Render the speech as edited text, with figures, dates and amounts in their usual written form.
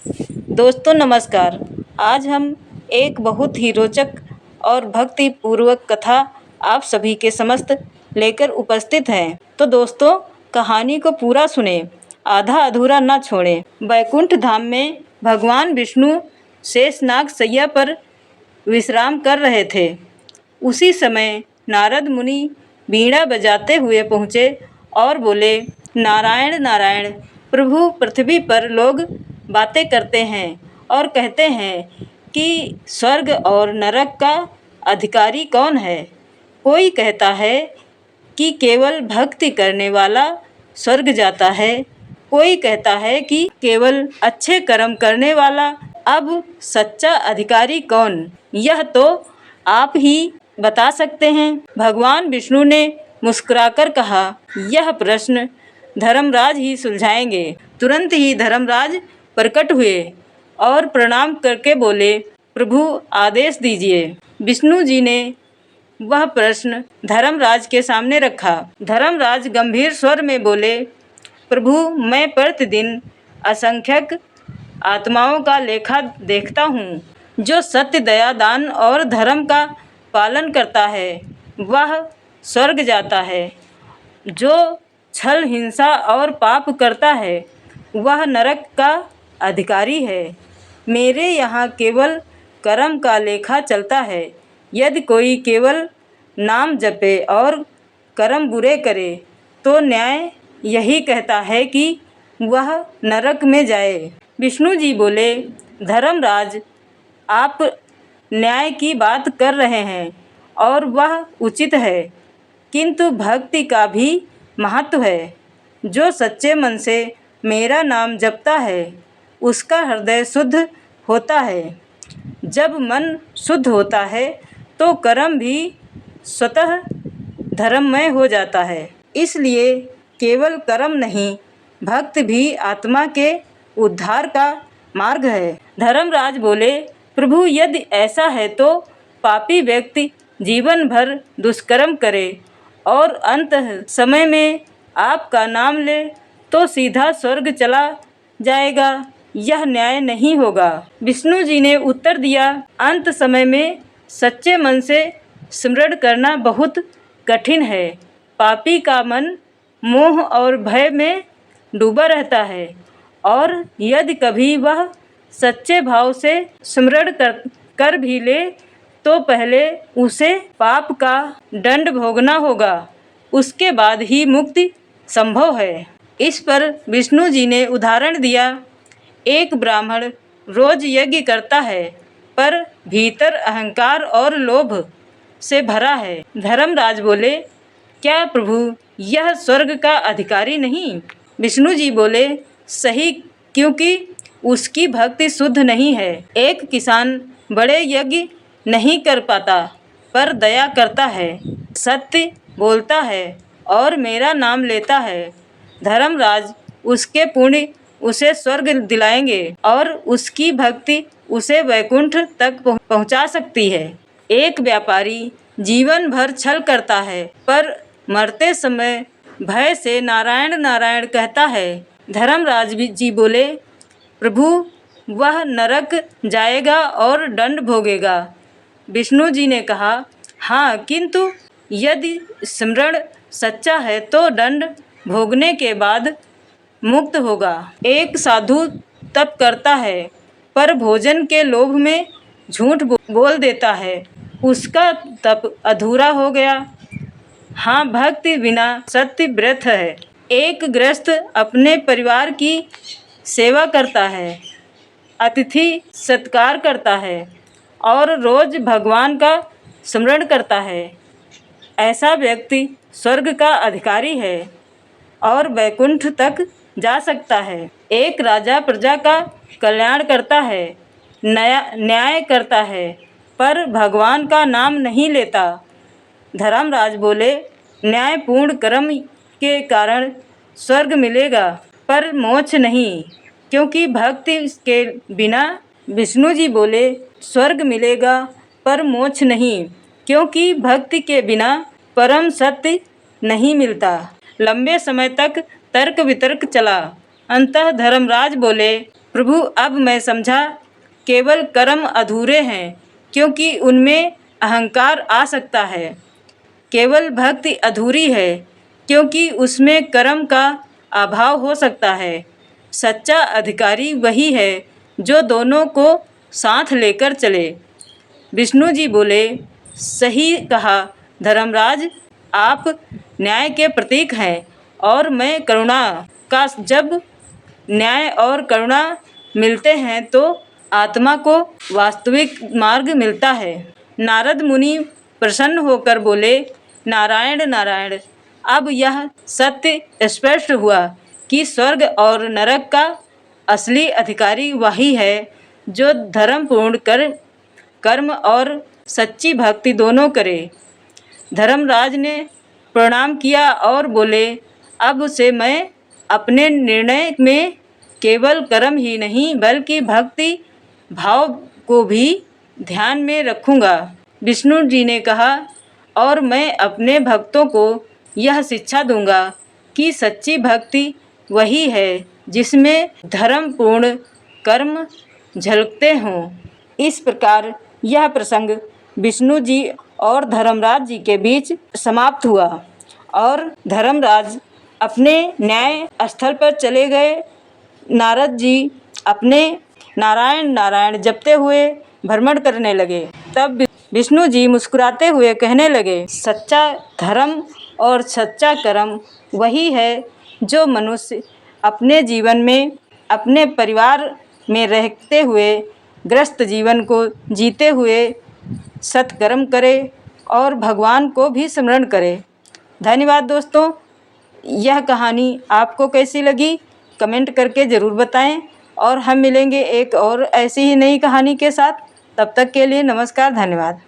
दोस्तों नमस्कार। आज हम एक बहुत ही रोचक और भक्तिपूर्वक कथा आप सभी के समस्त लेकर उपस्थित हैं। तो दोस्तों कहानी को पूरा सुने, आधा अधूरा न छोड़ें। बैकुंठ धाम में भगवान विष्णु शेषनाग सैया पर विश्राम कर रहे थे। उसी समय नारद मुनि वीणा बजाते हुए पहुँचे और बोले, नारायण नारायण, प्रभु पृथ्वी पर लोग बातें करते हैं और कहते हैं कि स्वर्ग और नरक का अधिकारी कौन है। कोई कहता है कि केवल भक्ति करने वाला स्वर्ग जाता है, कोई कहता है कि केवल अच्छे कर्म करने वाला। अब सच्चा अधिकारी कौन, यह तो आप ही बता सकते हैं। भगवान विष्णु ने मुस्कुराकर कहा, यह प्रश्न धर्मराज ही सुलझाएंगे। तुरंत ही धर्मराज प्रकट हुए और प्रणाम करके बोले, प्रभु आदेश दीजिए। विष्णु जी ने वह प्रश्न धर्मराज के सामने रखा। धर्मराज गंभीर स्वर में बोले, प्रभु मैं प्रतिदिन असंख्यक आत्माओं का लेखा देखता हूँ। जो सत्य, दया, दान और धर्म का पालन करता है वह स्वर्ग जाता है। जो छल, हिंसा और पाप करता है वह नरक का अधिकारी है। मेरे यहाँ केवल कर्म का लेखा चलता है। यदि कोई केवल नाम जपे और कर्म बुरे करे तो न्याय यही कहता है कि वह नरक में जाए। विष्णु जी बोले, धर्मराज आप न्याय की बात कर रहे हैं और वह उचित है, किंतु भक्ति का भी महत्व है। जो सच्चे मन से मेरा नाम जपता है उसका हृदय शुद्ध होता है। जब मन शुद्ध होता है तो कर्म भी स्वतः धर्ममय हो जाता है। इसलिए केवल कर्म नहीं, भक्ति भी आत्मा के उद्धार का मार्ग है। धर्मराज बोले, प्रभु यदि ऐसा है तो पापी व्यक्ति जीवन भर दुष्कर्म करे और अंत समय में आपका नाम ले तो सीधा स्वर्ग चला जाएगा, यह न्याय नहीं होगा। विष्णु जी ने उत्तर दिया, अंत समय में सच्चे मन से स्मरण करना बहुत कठिन है। पापी का मन मोह और भय में डूबा रहता है और यदि कभी वह सच्चे भाव से स्मरण कर भी ले तो पहले उसे पाप का दंड भोगना होगा, उसके बाद ही मुक्ति संभव है। इस पर विष्णु जी ने उदाहरण दिया, एक ब्राह्मण रोज यज्ञ करता है पर भीतर अहंकार और लोभ से भरा है। धर्मराज बोले, क्या प्रभु यह स्वर्ग का अधिकारी नहीं? विष्णु जी बोले, सही, क्योंकि उसकी भक्ति शुद्ध नहीं है। एक किसान बड़े यज्ञ नहीं कर पाता पर दया करता है, सत्य बोलता है और मेरा नाम लेता है। धर्मराज उसके पुण्य उसे स्वर्ग दिलाएंगे और उसकी भक्ति उसे वैकुंठ तक पहुंचा सकती है। एक व्यापारी जीवन भर छल करता है पर मरते समय भय से नारायण नारायण कहता है। धर्मराज जी बोले, प्रभु वह नरक जाएगा और दंड भोगेगा। विष्णु जी ने कहा, हाँ, किंतु यदि स्मरण सच्चा है तो दंड भोगने के बाद मुक्त होगा। एक साधु तप करता है पर भोजन के लोभ में झूठ बोल देता है, उसका तप अधूरा हो गया। हाँ, भक्ति बिना सत्य व्यर्थ है। एक गृहस्थ अपने परिवार की सेवा करता है, अतिथि सत्कार करता है और रोज भगवान का स्मरण करता है। ऐसा व्यक्ति स्वर्ग का अधिकारी है और वैकुंठ तक जा सकता है। एक राजा प्रजा का कल्याण करता है, न्याय करता है पर भगवान का नाम नहीं लेता। धर्मराज बोले, न्यायपूर्ण कर्म के कारण स्वर्ग मिलेगा पर मोक्ष नहीं, क्योंकि भक्ति के बिना। विष्णु जी बोले, स्वर्ग मिलेगा पर मोक्ष नहीं, क्योंकि भक्ति के बिना परम सत्य नहीं मिलता। लंबे समय तक तर्क वितर्क चला। अंततः धर्मराज बोले, प्रभु अब मैं समझा, केवल कर्म अधूरे हैं क्योंकि उनमें अहंकार आ सकता है। केवल भक्ति अधूरी है क्योंकि उसमें कर्म का अभाव हो सकता है। सच्चा अधिकारी वही है जो दोनों को साथ लेकर चले। विष्णु जी बोले, सही कहा धर्मराज, आप न्याय के प्रतीक हैं और मैं करुणा का। जब न्याय और करुणा मिलते हैं तो आत्मा को वास्तविक मार्ग मिलता है। नारद मुनि प्रसन्न होकर बोले, नारायण नारायण, अब यह सत्य स्पष्ट हुआ कि स्वर्ग और नरक का असली अधिकारी वही है जो धर्मपूर्ण कर्म और सच्ची भक्ति दोनों करे। धर्मराज ने प्रणाम किया और बोले, अब से मैं अपने निर्णय में केवल कर्म ही नहीं बल्कि भक्ति भाव को भी ध्यान में रखूँगा। विष्णु जी ने कहा, और मैं अपने भक्तों को यह शिक्षा दूंगा कि सच्ची भक्ति वही है जिसमें धर्मपूर्ण कर्म झलकते हों। इस प्रकार यह प्रसंग विष्णु जी और धर्मराज जी के बीच समाप्त हुआ और धर्मराज अपने न्याय स्थल पर चले गए। नारद जी अपने नारायण नारायण जपते हुए भ्रमण करने लगे। तब विष्णु जी मुस्कुराते हुए कहने लगे, सच्चा धर्म और सच्चा कर्म वही है जो मनुष्य अपने जीवन में अपने परिवार में रहते हुए ग्रस्त जीवन को जीते हुए सत्कर्म करे और भगवान को भी स्मरण करे। धन्यवाद दोस्तों। यह कहानी आपको कैसी लगी कमेंट करके ज़रूर बताएं और हम मिलेंगे एक और ऐसी ही नई कहानी के साथ। तब तक के लिए नमस्कार, धन्यवाद।